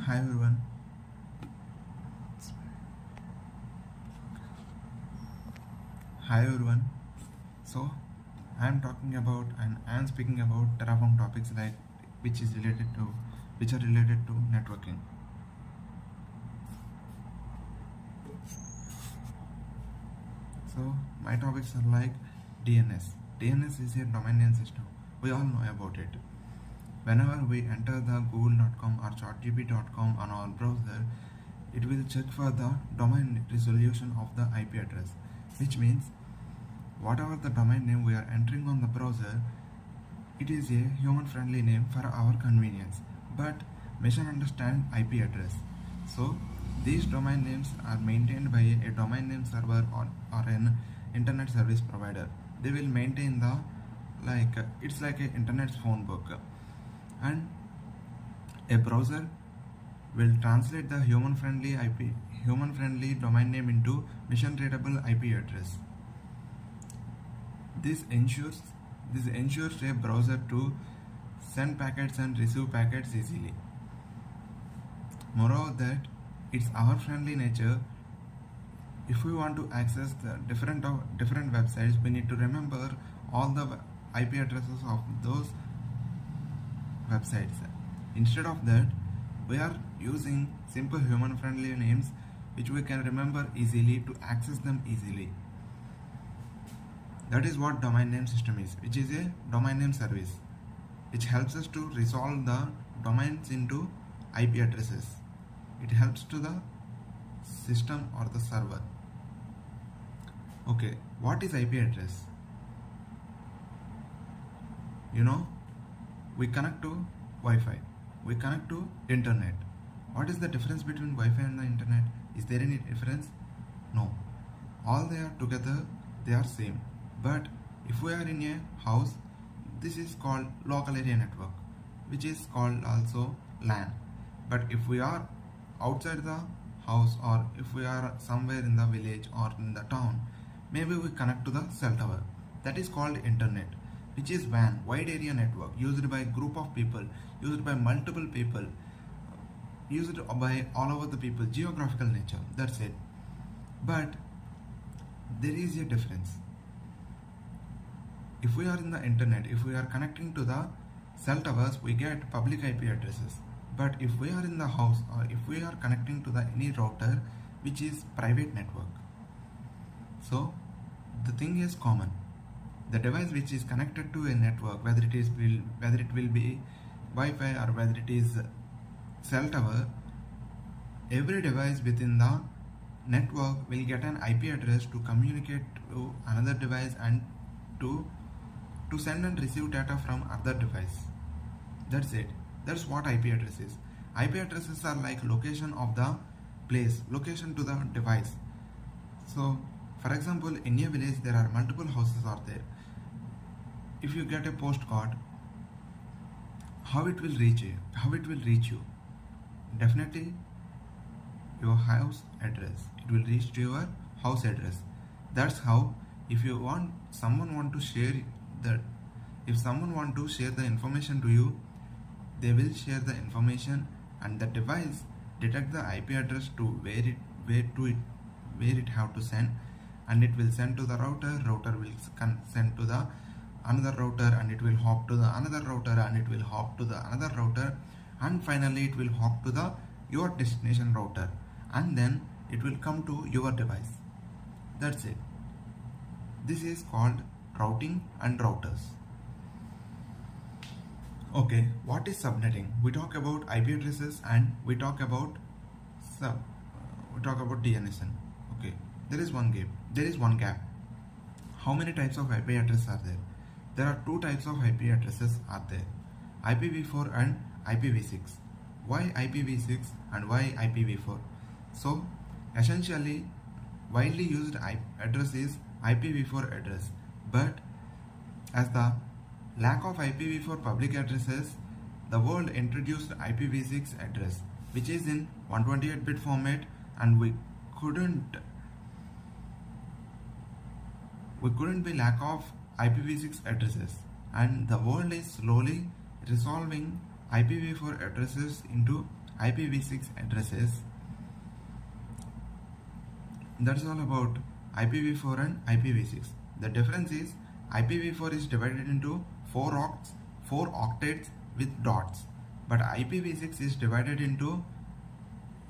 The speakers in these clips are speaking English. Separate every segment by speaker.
Speaker 1: Hi everyone. Hi everyone. So I am talking about and I am speaking about Terraform topics like which is related to which are related to networking. So my topics are like DNS. DNS is a domain name system. We all know about it. Whenever we enter the google.com or chatgpt.com on our browser, it will check for the domain resolution of the IP address, which means whatever the domain name we are entering on the browser, it is a human-friendly name for our convenience, but machine understand IP address. So these domain names are maintained by a domain name server or an internet service provider. They will maintain the it's like an internet phone book, and a browser will translate the human-friendly domain name into mission-readable IP address. This ensures this ensures a browser to send packets and receive packets easily. Moreover, that it's our friendly nature. If we want to access the different websites, we need to remember all the IP addresses of those websites. Instead of that, we are using simple human-friendly names which we can remember easily to access them easily. That is what domain name system is, which is a domain name service, which helps us to resolve the domains into IP addresses. It helps to the system or the server. Okay, what is IP address? We connect to Wi-Fi, we connect to internet. What is the difference between Wi-Fi and the internet? Is there any difference? No. All they are together, they are same. But if we are in a house, this is called local area network, which is called also LAN. But if we are outside the house, or if we are somewhere in the village or in the town, maybe we connect to the cell tower. That is called internet, which is WAN, wide area network, used by group of people, used by multiple people, used by all over the people, geographical nature. That's it. But there is a difference. If we are in the internet, if we are connecting to the cell towers, we get public IP addresses. But if we are in the house, or if we are connecting to the any router, which is private network, so the thing is common. The device which is connected to a network, whether it will be Wi-Fi or whether it is cell tower, every device within the network will get an IP address to communicate to another device and to send and receive data from other device. That's it. That's what IP address is. IP addresses are like location of the place, location to the device. So for example, in a village there are multiple houses are there. If you get a postcard, how it will reach you? Definitely your house address. It will reach to your house address. That's how, if someone want to share the information to you, they will share the information, and the device detect the IP address to where it have to send, and it will send to the router. Router will send to the another router, and it will hop to the another router, and it will hop to the another router, and finally it will hop to your destination router, and then it will come to your device. That's it. This is called routing and routers. Okay, what is subnetting? We talk about IP addresses and we talk about DNS. Okay, there is one gap. How many types of IP addresses are there? There are two types of IP addresses are there: IPv4 and IPv6. Why IPv6 and why IPv4? So essentially, widely used address is IPv4 address, but as the lack of IPv4 public addresses, the world introduced IPv6 address, which is in 128-bit format, and we couldn't be lack of IPv6 addresses, and the world is slowly resolving IPv4 addresses into IPv6 addresses. That's all about IPv4 and IPv6. The difference is IPv4 is divided into 4 octets with dots, but IPv6 is divided into,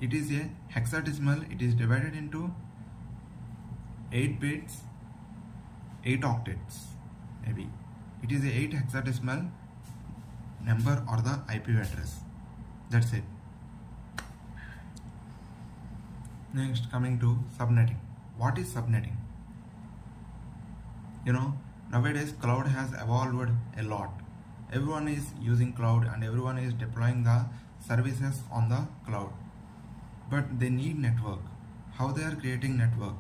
Speaker 1: it is a hexadecimal, it is divided into 8 bits, 8 octets, maybe. It is a 8 hexadecimal number or the IP address. That's it. Next, coming to subnetting. What is subnetting? Nowadays cloud has evolved a lot. Everyone is using cloud and everyone is deploying the services on the cloud. But they need network. How they are creating network?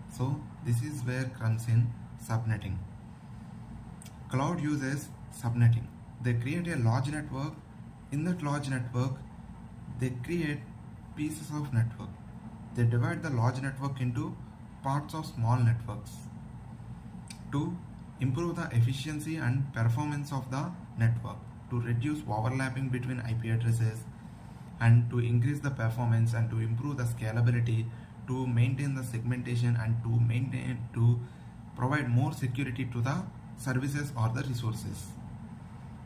Speaker 1: So this is where comes in subnetting. Cloud uses subnetting. They create a large network. In that large network, they create pieces of network. They divide the large network into parts of small networks to improve the efficiency and performance of the network, to reduce overlapping between IP addresses, and to increase the performance and to improve the scalability, to maintain the segmentation, and to provide more security to the services or the resources.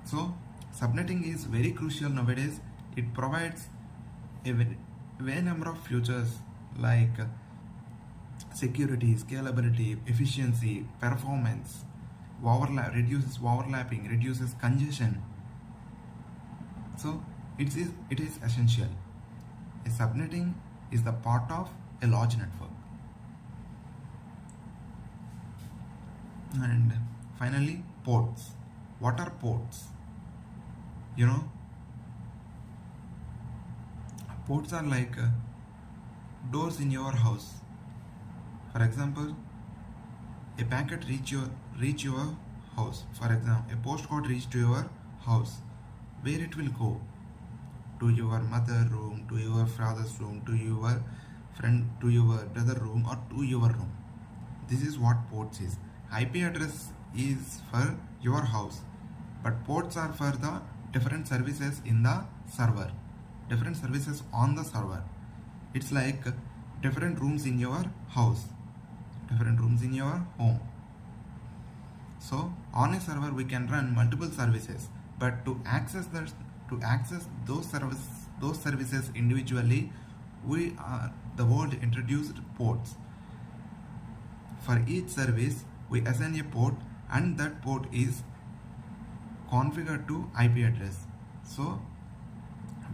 Speaker 1: So subnetting is very crucial nowadays. It provides a very number of features like security, scalability, efficiency, performance, reduces overlapping, reduces congestion. So it is essential. A subnetting is the part of a large network. And finally, ports. What are ports? Ports are like doors in your house. For example, a packet reach your house. For example, a postcard reach to your house. Where it will go? To your mother room, to your father's room, to your friend, to your brother room, or to your room. This is what ports is. IP address is for your house, but ports are for the different services in the server, different services on the server. It's like different rooms in your house, different rooms in your home. So on a server we can run multiple services, but to access those services individually, the world introduced ports. For each service we assign a port, and that port is configured to IP address. So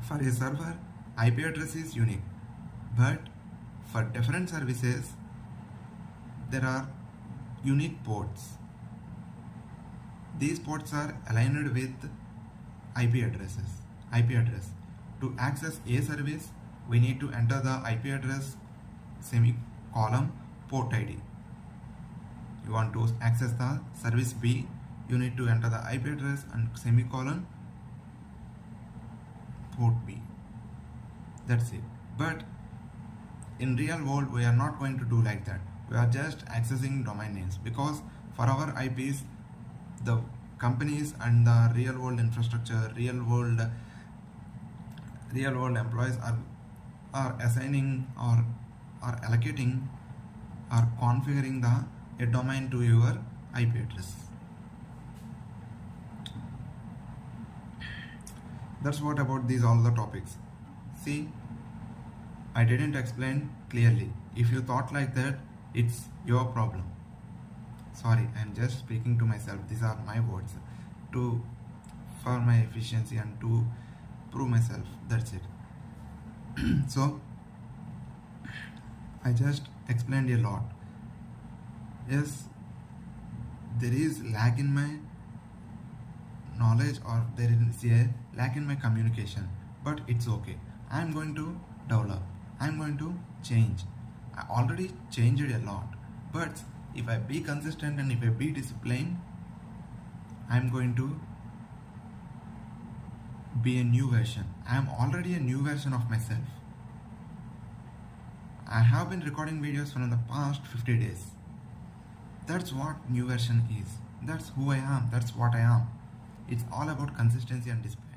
Speaker 1: for a server, IP address is unique, but for different services there are unique ports. These ports are aligned with IP address. To access a service, we need to enter the IP address semicolon port ID. You want to access the service B, you need to enter the IP address and semicolon port B. That's it. But in real world we are not going to do like that. We are just accessing domain names, because for our IPs, the companies and the real world infrastructure, real world employees are assigning or are allocating or configuring a domain to your IP address. That's what about these all the topics. See, I didn't explain clearly. If you thought like that, it's your problem. Sorry, I'm just speaking to myself. These are my words for my efficiency and to prove myself. That's it. So I just explained a lot. Yes, there is lag in my knowledge, or there is a lack in my communication, but it's okay. I'm going to develop, I'm going to change. I already changed a lot, but if I be consistent and if I be disciplined, I'm going to be a new version. I am already a new version of myself. I have been recording videos from the past 50 days. That's what new version is. That's who I am. That's what I am. It's all about consistency and discipline.